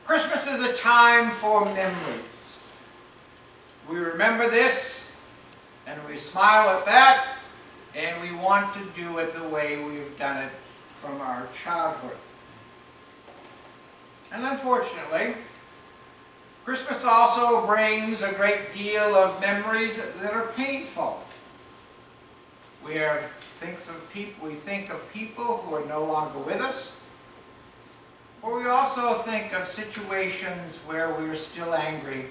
Christmas is a time for memories. We remember this, and we smile at that, and we want to do it the way we've done it from our childhood. And unfortunately, Christmas also brings a great deal of memories that are painful. We think of people who are no longer with us, but we also think of situations where we are still angry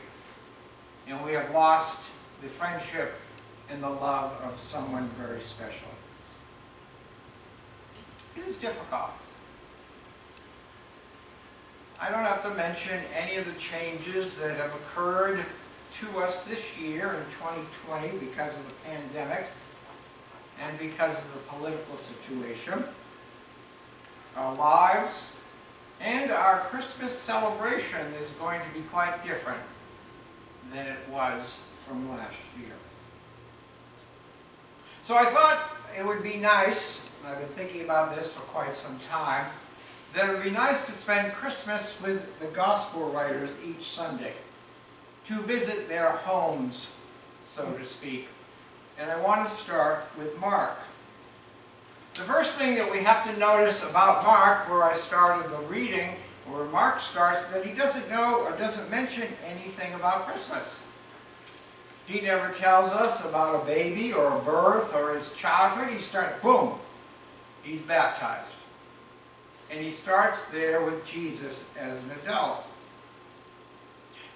and we have lost the friendship and the love of someone very special. It is difficult. I don't have to mention any of the changes that have occurred to us this year in 2020 because of the pandemic and because of the political situation. Our lives and our Christmas celebration is going to be quite different than it was from last year. So I thought it would be nice, and I've been thinking about this for quite some time, that it would be nice to spend Christmas with the gospel writers each Sunday, to visit their homes, so to speak. And I want to start with Mark. The first thing that we have to notice about Mark, where I started the reading, where Mark starts, that he doesn't know or doesn't mention anything about Christmas. He never tells us about a baby or a birth or his childhood. He starts, boom, he's baptized. And he starts there with Jesus as an adult.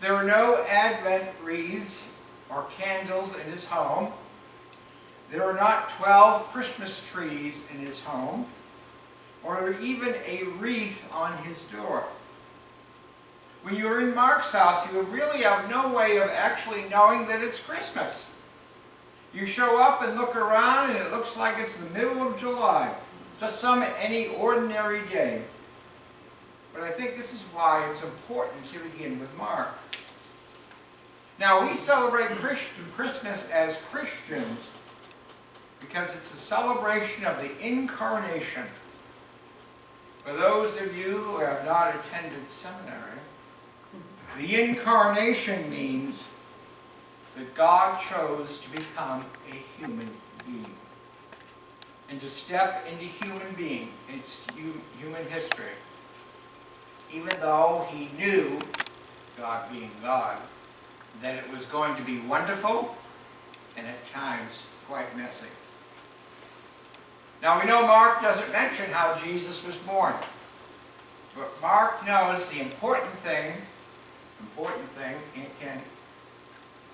There are no Advent wreaths or candles in his home. There are not 12 Christmas trees in his home, or even a wreath on his door. When you're in Mark's house, you really have no way of actually knowing that it's Christmas. You show up and look around and it looks like it's the middle of July, just any ordinary day. But I think this is why it's important to begin with Mark. Now, we celebrate Christmas as Christians because it's a celebration of the Incarnation. For those of you who have not attended seminary, the Incarnation means that God chose to become a human being and to step into human history. Even though he knew, God being God, that it was going to be wonderful and at times quite messy. Now we know Mark doesn't mention how Jesus was born, but Mark knows the important thing, and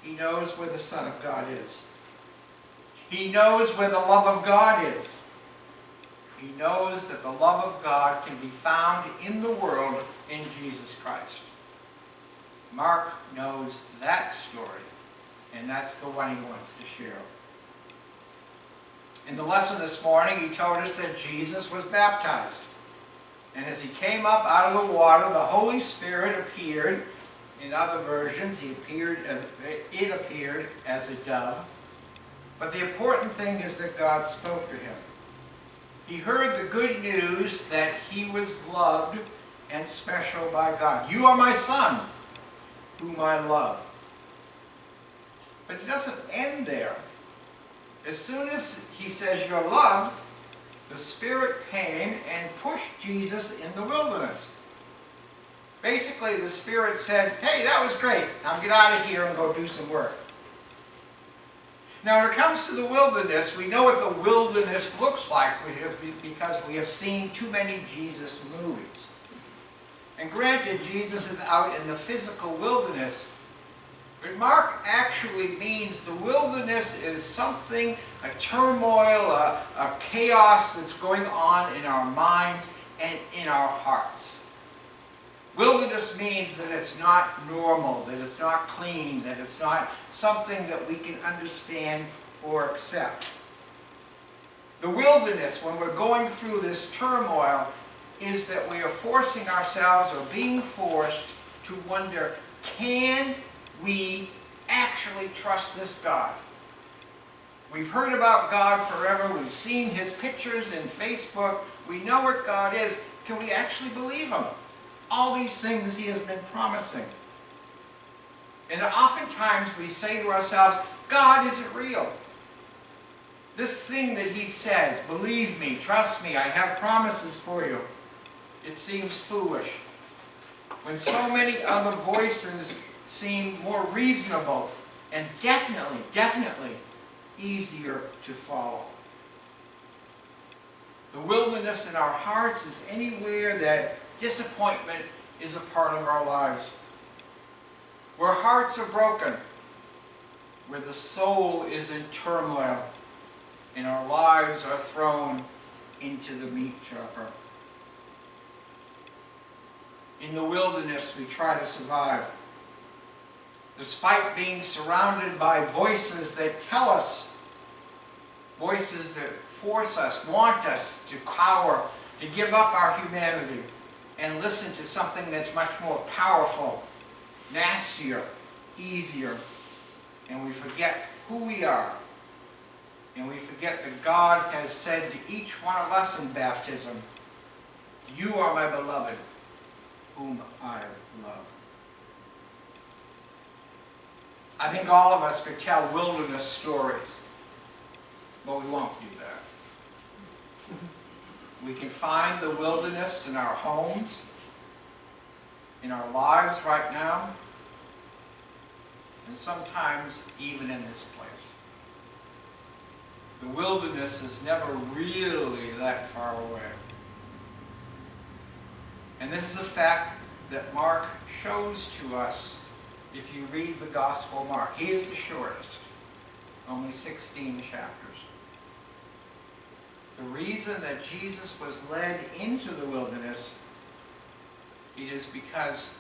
he knows where the Son of God is. He knows where the love of God is. He knows that the love of God can be found in the world in Jesus Christ. Mark knows that story, and that's the one he wants to share. In the lesson this morning, he told us that Jesus was baptized. And as he came up out of the water, the Holy Spirit appeared. In other versions, it appeared as a dove. But the important thing is that God spoke to him. He heard the good news that he was loved and special by God. You are my Son, whom I love. But it doesn't end there. As soon as he says you're loved, the Spirit came and pushed Jesus in the wilderness. Basically, the Spirit said, hey, that was great. Now get out of here and go do some work. Now, when it comes to the wilderness, we know what the wilderness looks like because we have seen too many Jesus movies. And granted, Jesus is out in the physical wilderness, but Mark actually means the wilderness is something, a turmoil, a chaos that's going on in our minds and in our hearts. Wilderness means that it's not normal, that it's not clean, that it's not something that we can understand or accept. The wilderness, when we're going through this turmoil, is that we are forcing ourselves or being forced to wonder, can we actually trust this God? We've heard about God forever. We've seen his pictures in Facebook. We know what God is. Can we actually believe him? All these things he has been promising. And oftentimes we say to ourselves, God isn't real. This thing that he says, believe me, trust me, I have promises for you, it seems foolish. When so many other voices seem more reasonable and definitely easier to follow. The wilderness in our hearts is anywhere that disappointment is a part of our lives. Where hearts are broken, where the soul is in turmoil, and our lives are thrown into the meat chopper. In the wilderness, we try to survive. Despite being surrounded by voices that tell us, voices that force us, want us to cower, to give up our humanity, and listen to something that's much more powerful, nastier, easier, and we forget who we are. And we forget that God has said to each one of us in baptism, you are my beloved, whom I love. I think all of us could tell wilderness stories, but we won't do that. We can find the wilderness in our homes, in our lives right now, and sometimes even in this place. The wilderness is never really that far away. And this is a fact that Mark shows to us if you read the Gospel of Mark. He is the shortest, only 16 chapters. The reason that Jesus was led into the wilderness is because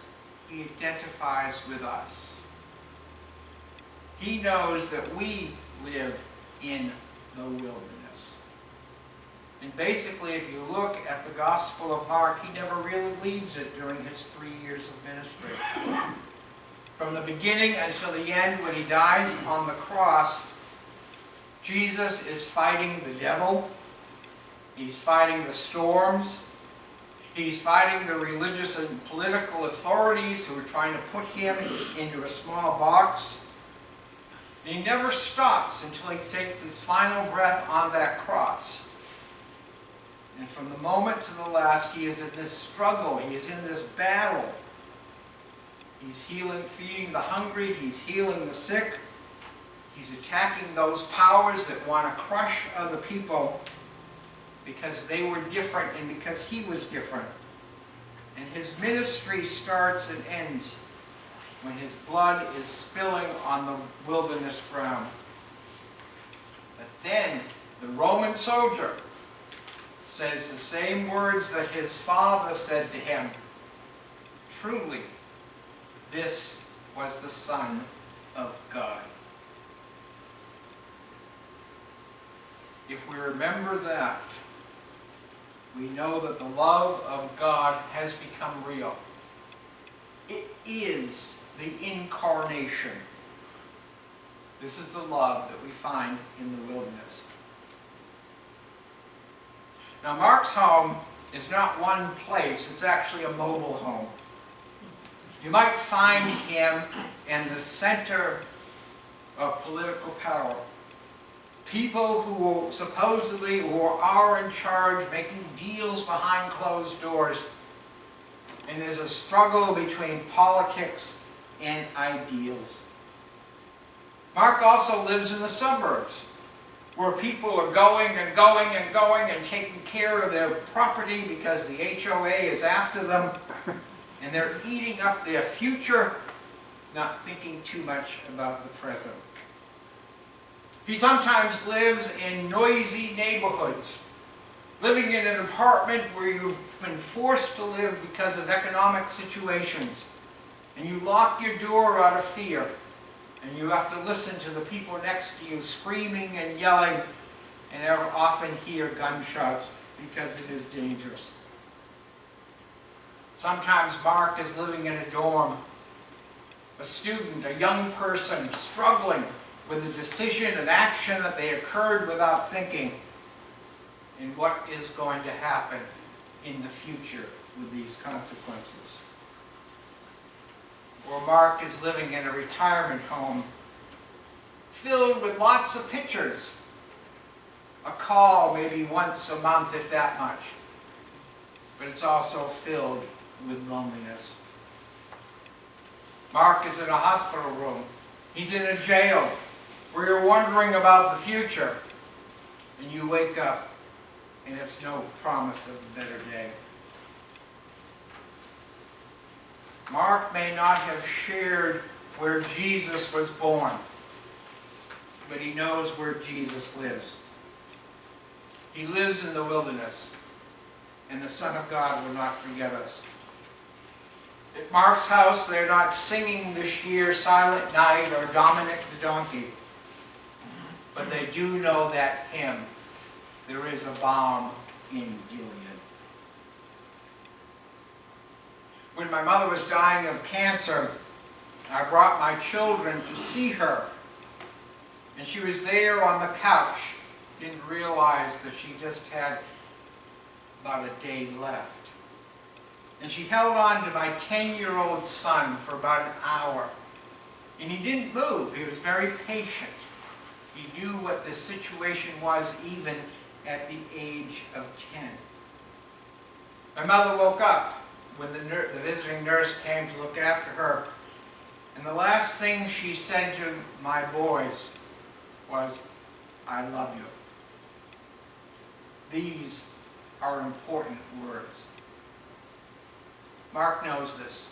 he identifies with us. He knows that we live in the wilderness. And basically, if you look at the Gospel of Mark, he never really leaves it during his 3 years of ministry. From the beginning until the end, when he dies on the cross, Jesus is fighting the devil. He's fighting the storms. He's fighting the religious and political authorities who are trying to put him into a small box. And he never stops until he takes his final breath on that cross. And from the moment to the last, he is in this struggle. He is in this battle. He's feeding the hungry. He's healing the sick. He's attacking those powers that want to crush other people because they were different and because he was different. And his ministry starts and ends when his blood is spilling on the wilderness ground. But then the Roman soldier says the same words that his father said to him. Truly, this was the Son of God. If we remember that, we know that the love of God has become real. It is the incarnation. This is the love that we find in the wilderness. Now, Mark's home is not one place. It's actually a mobile home. You might find him in the center of political power. People who supposedly are in charge, making deals behind closed doors. And there's a struggle between politics and ideals. Mark also lives in the suburbs, where people are going and taking care of their property because the HOA is after them, and they're eating up their future, not thinking too much about the present. He sometimes lives in noisy neighborhoods, living in an apartment where you've been forced to live because of economic situations, and you lock your door out of fear, and you have to listen to the people next to you screaming and yelling, and often hear gunshots because it is dangerous. Sometimes Mark is living in a dorm, a student, a young person struggling with a decision, an action that they occurred without thinking, and what is going to happen in the future with these consequences. Or Mark is living in a retirement home filled with lots of pictures. A call maybe once a month, if that much. But it's also filled with loneliness. Mark is in a hospital room. He's in a jail where you're wondering about the future. And you wake up and it's no promise of a better day. Mark may not have shared where Jesus was born, but he knows where Jesus lives. He lives in the wilderness, and the Son of God will not forget us. At Mark's house, they're not singing this year Silent Night or Dominic the Donkey, but they do know that hymn, There is a Balm in Gilead. When my mother was dying of cancer, I brought my children to see her. And she was there on the couch. Didn't realize that she just had about a day left. And she held on to my 10-year-old son for about an hour. And he didn't move. He was very patient. He knew what the situation was even at the age of 10. My mother woke up when the visiting nurse came to look after her. And the last thing she said to my boys was, "I love you." These are important words. Mark knows this.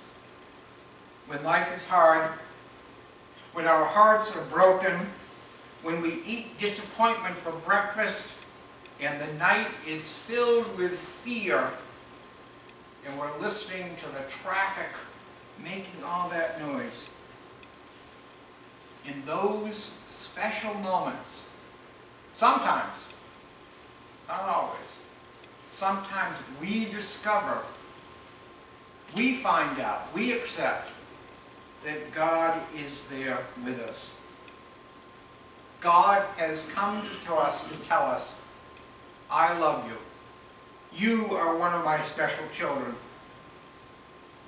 When life is hard, when our hearts are broken, when we eat disappointment for breakfast, and the night is filled with fear, and we're listening to the traffic making all that noise, in those special moments, sometimes, not always, sometimes we discover, we find out, we accept that God is there with us. God has come to us to tell us, "I love you. You are one of my special children."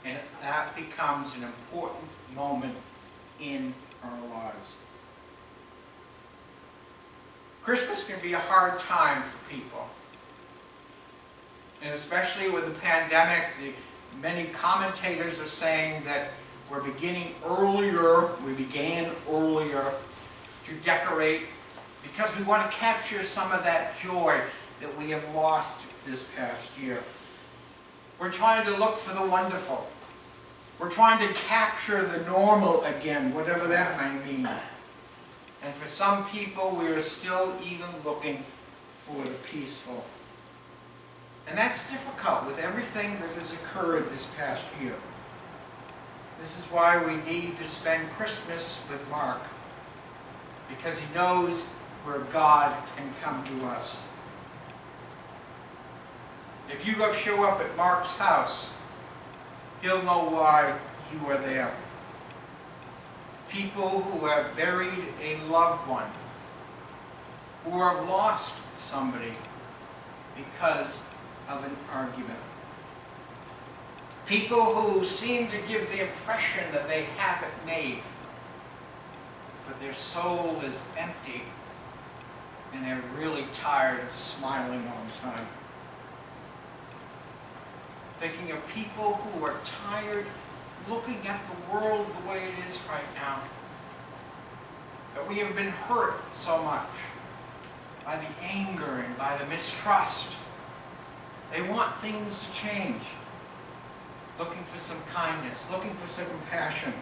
And that becomes an important moment in our lives. Christmas can be a hard time for people. And especially with the pandemic, many commentators are saying that we're beginning earlier, we began earlier to decorate because we want to capture some of that joy that we have lost this past year. We're trying to look for the wonderful. We're trying to capture the normal again, whatever that may mean. And for some people, we are still even looking for the peaceful. And that's difficult with everything that has occurred this past year. This is why we need to spend Christmas with Mark, because he knows where God can come to us. If you go show up at Mark's house, he'll know why you are there. People who have buried a loved one, who have lost somebody because of an argument. People who seem to give the impression that they have it made, but their soul is empty and they're really tired of smiling all the time. Thinking of people who are tired looking at the world the way it is right now. That we have been hurt so much by the anger and by the mistrust. They want things to change. Looking for some kindness, looking for some compassion.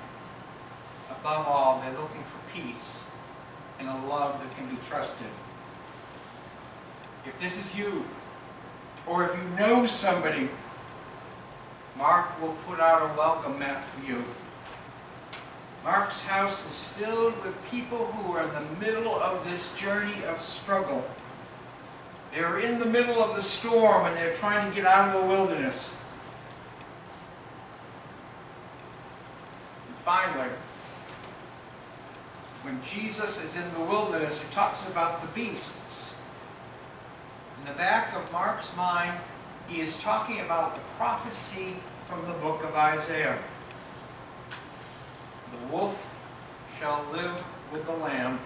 Above all, they're looking for peace and a love that can be trusted. If this is you, or if you know somebody, Mark will put out a welcome mat for you. Mark's house is filled with people who are in the middle of this journey of struggle. They're in the middle of the storm and they're trying to get out of the wilderness. And finally, when Jesus is in the wilderness, he talks about the beasts. In the back of Mark's mind, he is talking about the prophecy from the book of Isaiah. The wolf shall live with the lamb.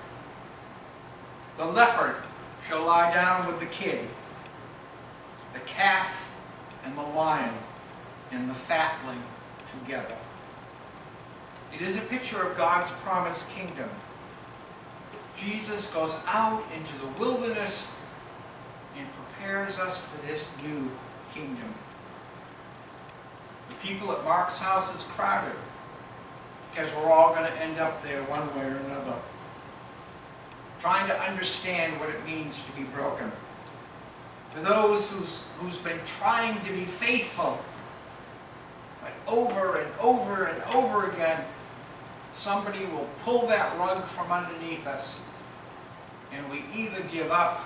The leopard shall lie down with the kid. The calf and the lion and the fatling together. It is a picture of God's promised kingdom. Jesus goes out into the wilderness and prepares us for this new kingdom. The people at Mark's house is crowded because we're all going to end up there one way or another, trying to understand what it means to be broken. For those who's been trying to be faithful, but over and over and over again, somebody will pull that rug from underneath us, and we either give up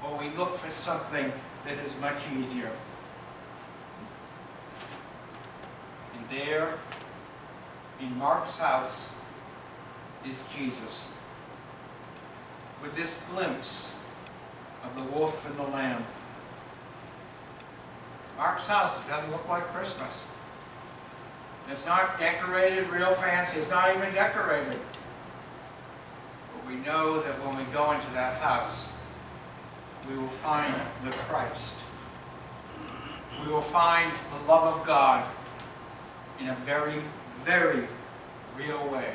or we look for something that is much easier. And there, in Mark's house, is Jesus, with this glimpse of the wolf and the lamb. Mark's house, it doesn't look like Christmas. It's not decorated real fancy. It's not even decorated. But we know that when we go into that house, we will find the Christ. We will find the love of God in a very, very real way.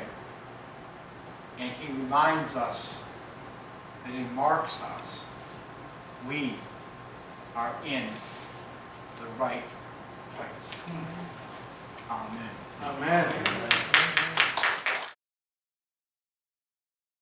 And he reminds us that in Mark's house, we are in the right place. Amen. Amen.